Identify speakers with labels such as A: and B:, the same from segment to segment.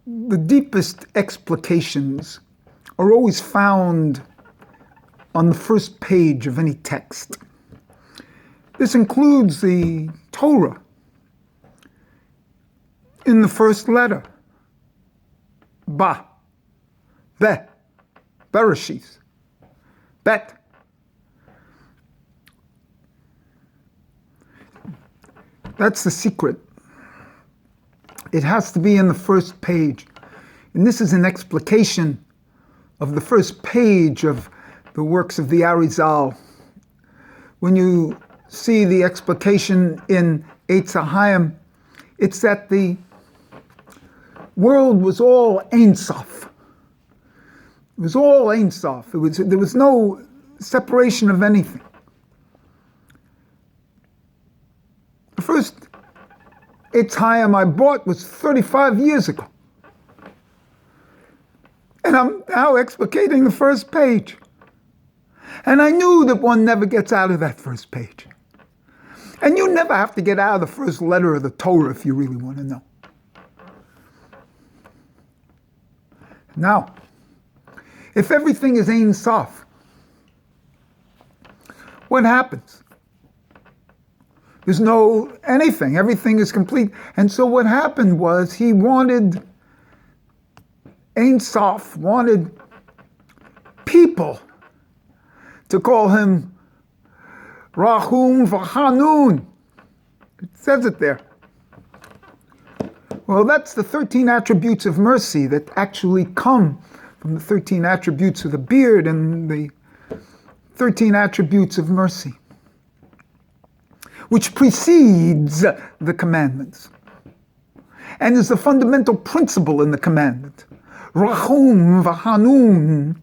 A: The deepest explications are always found on the first page of any text. This includes the Torah in the first letter, Ba, Be, Bereshith, Bet. That's the secret. It has to be in the first page. And this is an explication of the first page of the works of the Arizal. When you see the explication in Eitz HaHaim, it's that the world was all Ein Sof. It was all Ein Sof. There was no separation of anything. The first Eitz HaHaim I bought was 35 years ago. And I'm now explicating the first page. And I knew that one never gets out of that first page. And you never have to get out of the first letter of the Torah if you really want to know. Now, if everything is Ein Sof, what happens? There's no anything. Everything is complete. And so what happened was he wanted Ein Sof, wanted people to call him Rahum V'Hanun. It says it there. Well, that's the 13 attributes of mercy that actually come from the 13 attributes of the beard and the 13 attributes of mercy, which precedes the commandments and is the fundamental principle in the commandment. Rahum V'Hanun.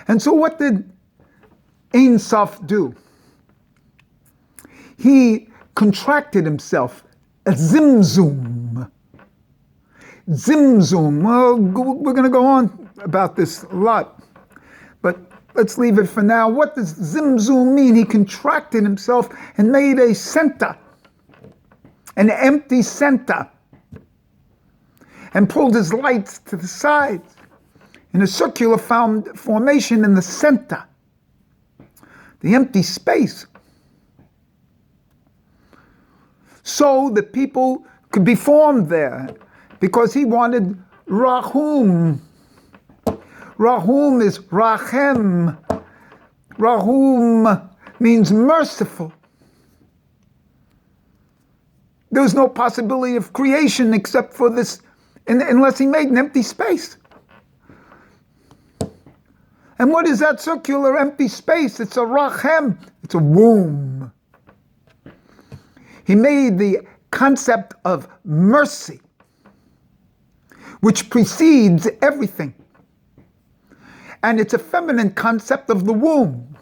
A: And so what did Ein Sof do? He contracted himself, a zimzum. Zimzum. Well, we're going to go on about this a lot, but let's leave it for now. What does zimzum mean? He contracted himself and made a center, an empty center, and pulled his lights to the sides in a circular formation in the center, the empty space, so that people could be formed there, because he wanted Rahum. Rahum is Rachem. Rahum means merciful. There was no possibility of creation except for this, unless he made an empty space. And what is that circular empty space? It's a Rachem. It's a womb. He made the concept of mercy, which precedes everything. And it's a feminine concept of the womb.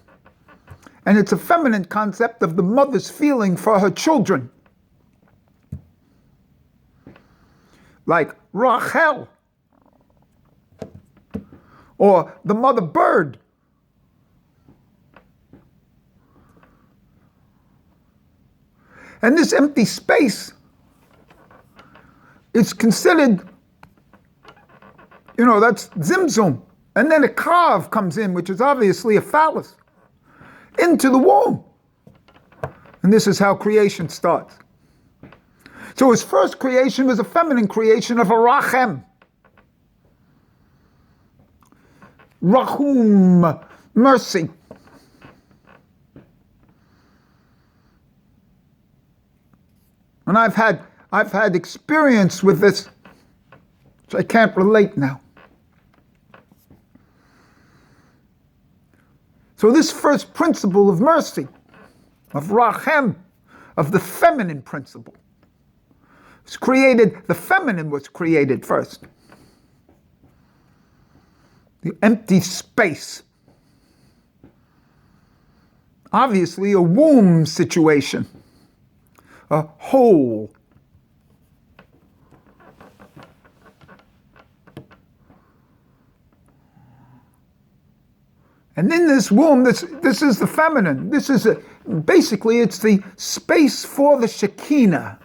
A: And it's a feminine concept of the mother's feeling for her children. Like Rachel, or the mother bird. And this empty space is considered, that's zimzum. And then a kav comes in, which is obviously a phallus, into the womb. And this is how creation starts. So his first creation was a feminine creation of a rachem. Rahum, mercy. And I've had experience with this, which I can't relate now. So this first principle of mercy, of Rachem, of the feminine principle, was created, the feminine was created first. The empty space. Obviously a womb situation, a hole. And in this womb, this is the feminine. This is basically it's the space for the Shekinah,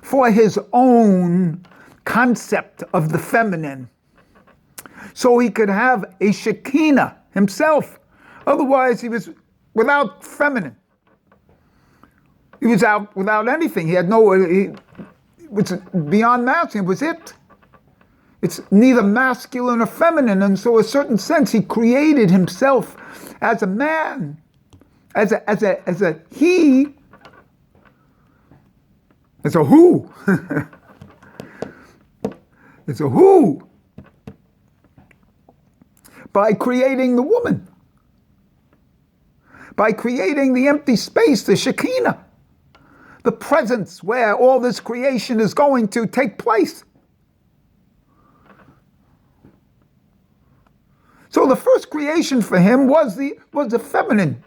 A: for his own concept of the feminine, so he could have a Shekinah himself. Otherwise, he was without feminine. He was out without anything. He had no, it was beyond masculine. It was it. It's neither masculine or feminine. And so in a certain sense, he created himself as a man, as a he, as a who. It's a who. By creating the woman. By creating the empty space, the Shekinah. The presence where all this creation is going to take place. So the first creation for him was the feminine.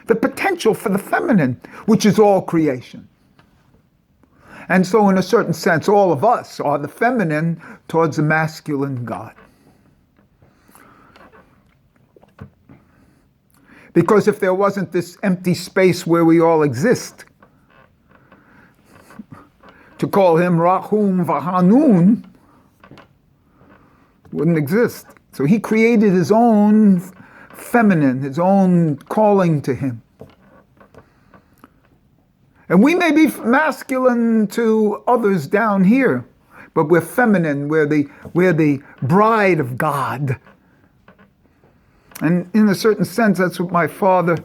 A: The potential for the feminine, which is all creation. And so in a certain sense, all of us are the feminine towards the masculine God. Because if there wasn't this empty space where we all exist, to call him Rahum Vahanun wouldn't exist. So he created his own feminine, his own calling to him. And we may be masculine to others down here, but we're feminine, we're the bride of God. And in a certain sense, that's what my father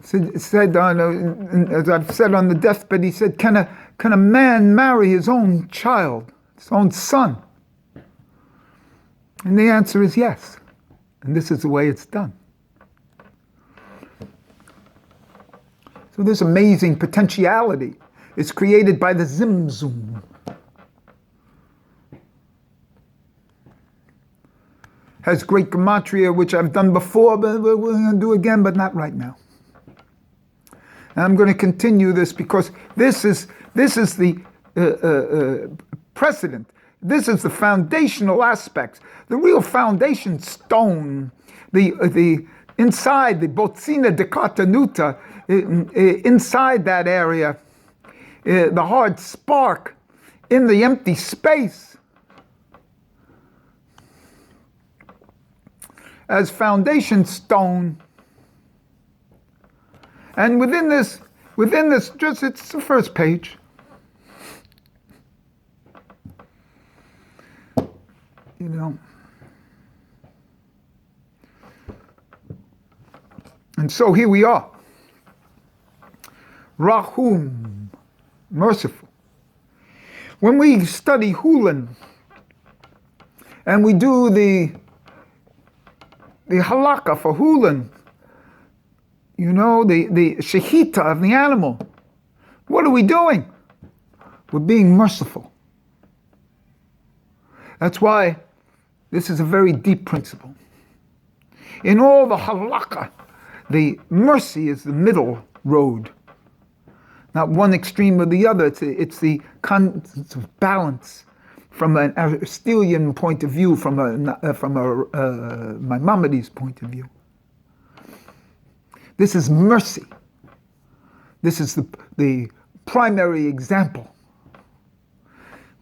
A: said as I've said on the deathbed, he said, can a man marry his own child, his own son? And the answer is yes. And this is the way it's done. So this amazing potentiality is created by the Zimzum. Has great gematria, which I've done before, but we're going to do again, but not right now. And I'm going to continue this because this is the precedent. This is the foundational aspects, the real foundation stone, the inside the botzina de katanuta, inside that area, the hard spark in the empty space. As foundation stone. And within this, just it's the first page. You know. And so here we are. Rahum, merciful. When we study Hulin, and we do the halakha for Hulin, you know, the shechita of the animal. What are we doing? We're being merciful. That's why this is a very deep principle. In all the halakha, the mercy is the middle road. Not one extreme or the other. It's the concept of balance. From an Aristotelian point of view, from a Maimonides point of view. This is mercy. This is the primary example.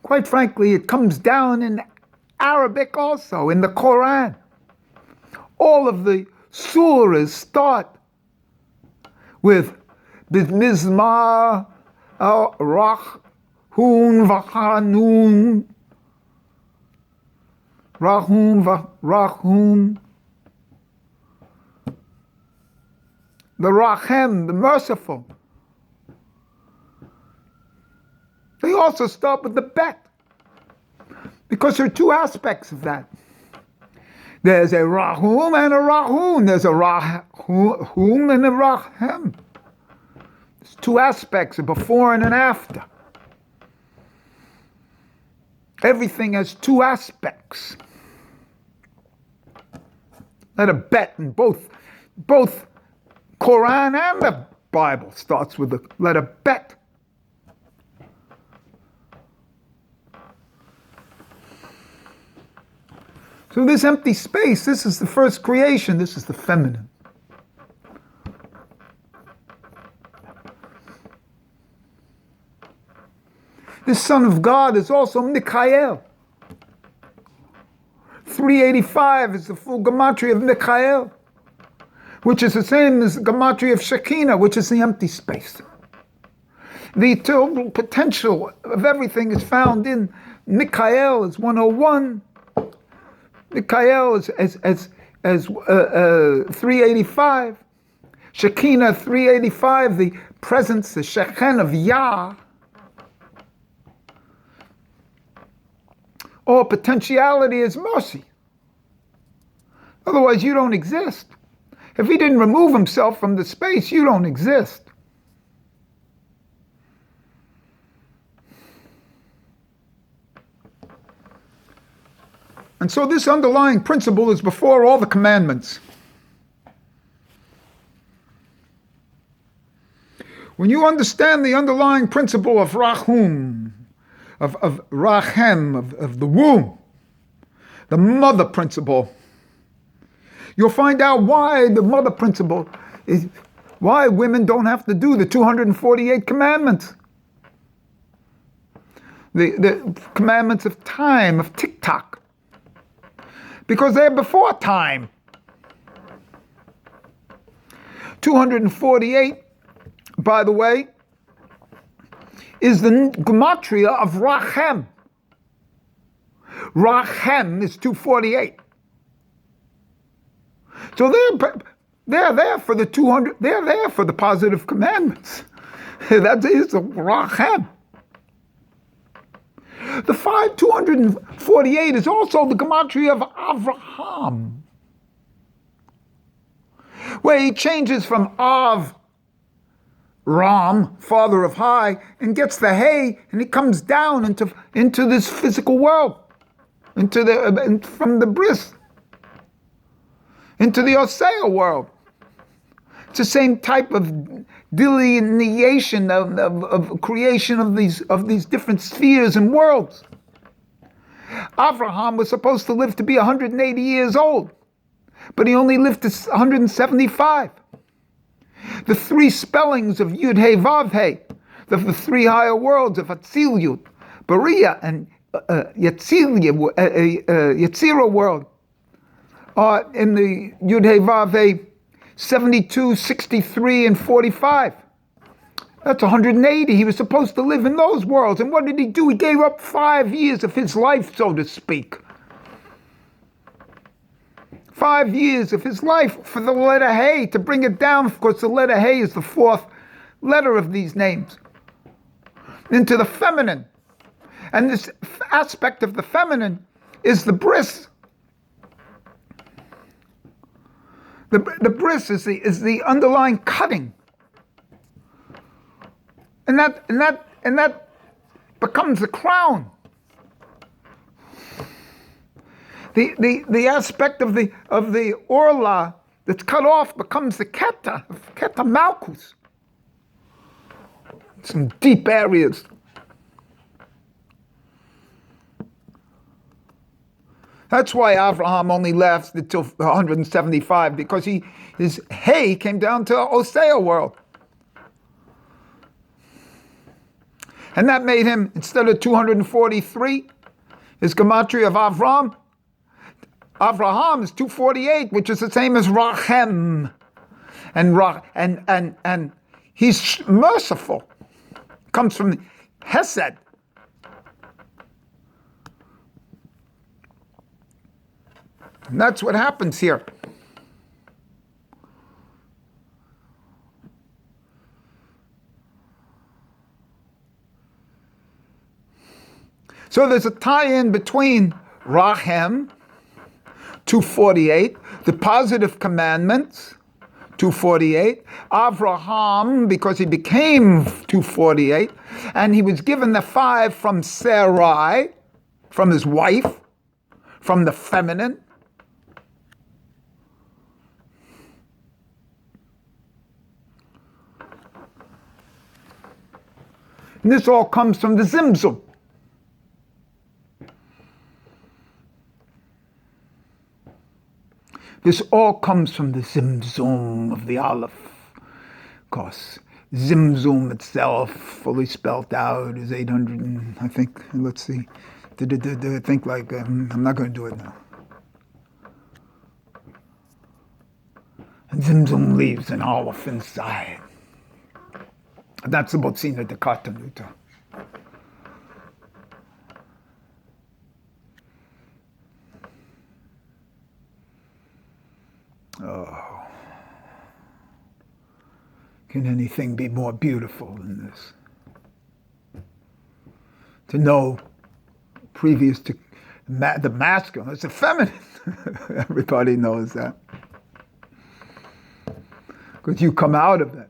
A: Quite frankly, it comes down in Arabic also, in the Quran. All of the surahs start with Bismillah ar-Rahman Vahanun. Rahum. The Rahem, the merciful. They also start with the Bet. Because there are two aspects of that. There's a Rahum and a Rahun. There's a Rahum and a Rahem. There's two aspects, a before and an after. Everything has two aspects. Let a bet in both Quran and the Bible starts with the letter bet. So this empty space, this is the first creation, this is the feminine. This Son of God is also Mikhael. 385 is the full gematria of Mikhael, which is the same as the gematria of Shekinah, which is the empty space. The total potential of everything is found in Mikhael is 101. Mikhael as 385. Shekinah 385, the presence, the Shekhen of Yah. All potentiality is mercy. Otherwise, you don't exist. If he didn't remove himself from the space, you don't exist. And so this underlying principle is before all the commandments. When you understand the underlying principle of Rachum, of Rachem, of the womb, the mother principle, you'll find out why the mother principle is, why women don't have to do the 248 commandments. The commandments of time, of tick-tock. Because they're before time. 248, by the way, is the gematria of Rachem. Rachem is 248. So they're there for the 200. They're there for the positive commandments. That is the Rachem. The 248 is also the gematria of Avraham, where he changes from Av, Ram, father of high, and gets the hay, and he comes down into this physical world, from the bris, into the Osea world. It's the same type of delineation of creation of these different spheres and worlds. Avraham was supposed to live to be 180 years old, but he only lived to 175. The three spellings of Yud He Vav He, the three higher worlds of Atziliyut, Bariya, and Yetzirah world, are in the Yud He Vav He 72, 63, and 45. That's 180. He was supposed to live in those worlds. And what did he do? He gave up 5 years of his life, so to speak. 5 years of his life for the letter Hey, to bring it down. Of course, the letter Hey is the fourth letter of these names. Into the feminine. And this aspect of the feminine is the bris. The bris is the underlying cutting, and that becomes the crown. The aspect of the orla that's cut off becomes the keta malchus. Some deep areas. That's why Avraham only lasted till 175, because his hay came down to Osea world. And that made him, instead of 243, his gematria of Avraham is 248, which is the same as Rachem. And he's merciful. Comes from Hesed. And that's what happens here. So there's a tie-in between Rachem, 248, the positive commandments, 248, Avraham, because he became 248, and he was given the 5 from Sarai, from his wife, from the feminine. And this all comes from the Zimzum. This all comes from the Zimzum of the Aleph. Of course, Zimzum itself, fully spelt out, is 800 and, I think, let's see, I think like, I'm not going to do it now. And Zimzum leaves an Aleph inside. That's the Botzina de Katanuta. Oh. Can anything be more beautiful than this? To know, previous to the masculine, it's the feminine. Everybody knows that. Because you come out of it.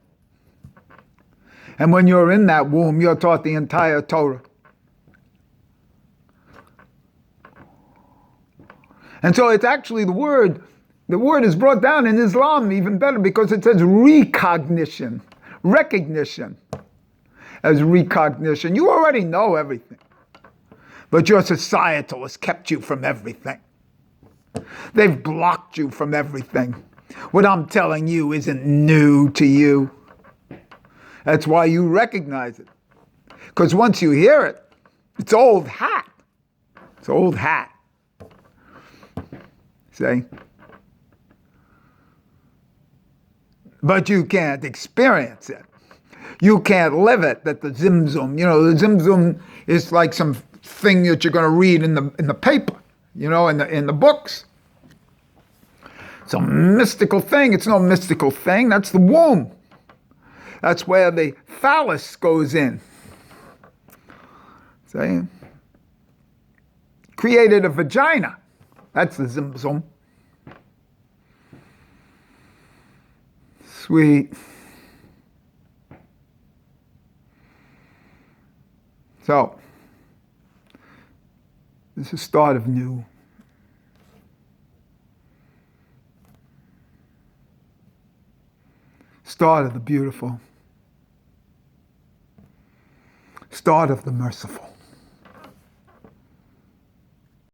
A: And when you're in that womb, you're taught the entire Torah. And so it's actually the word is brought down in Islam even better because it says recognition, recognition as recognition. You already know everything, but your societal has kept you from everything. They've blocked you from everything. What I'm telling you isn't new to you. That's why you recognize it. Because once you hear it, it's old hat. It's old hat. See? But you can't experience it. You can't live it. That the Zimzum, the Zimzum is like some thing that you're going to read in the paper, in the books. It's a mystical thing. It's no mystical thing. That's the womb. That's where the phallus goes in. See? Created a vagina. That's the Zimzum. Sweet. So, this is the start of new. Start of the beautiful. Start of the merciful.